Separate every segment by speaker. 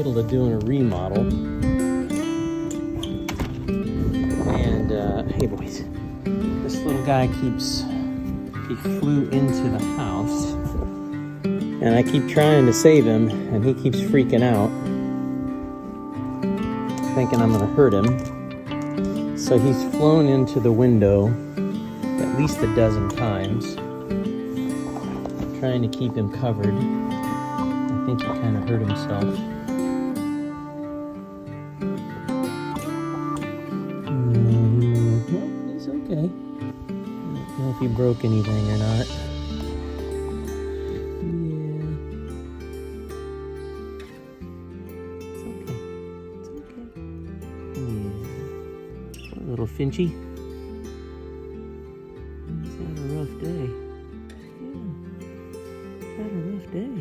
Speaker 1: middle of doing a remodel. And, hey boys, this little guy he flew into the house. And I keep trying to save him, and he keeps freaking out, thinking I'm gonna hurt him. So he's flown into the window at least a dozen times, trying to keep him covered. I think he kind of hurt himself. Well, he's okay. I don't know if he broke anything or not. Yeah. It's okay. It's okay. Yeah. Poor little Finchy. He's had a rough day. Yeah. He's had a rough day.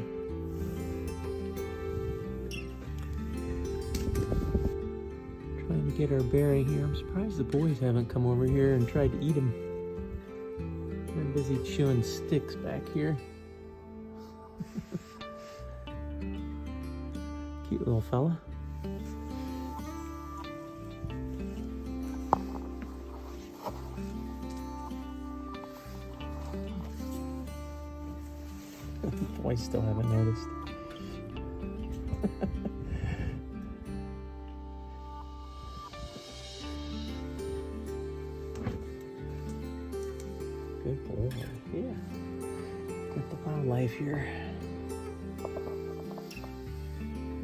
Speaker 1: Trying to get our berry here. I'm surprised the boys haven't come over here and tried to eat him. They're busy chewing sticks back here. Cute little fella. The boys still haven't noticed. Good boy. Yeah. Got the wildlife here.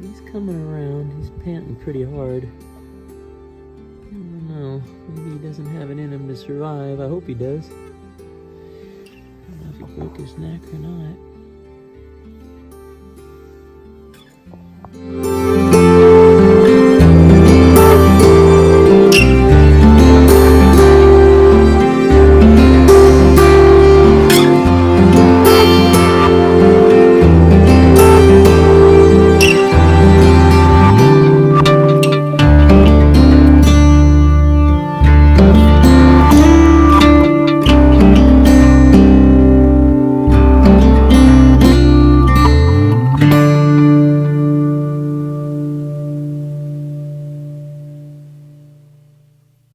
Speaker 1: He's coming around. He's panting pretty hard. I don't know. Maybe he doesn't have it in him to survive. I hope he does. I don't know if he broke his neck or not.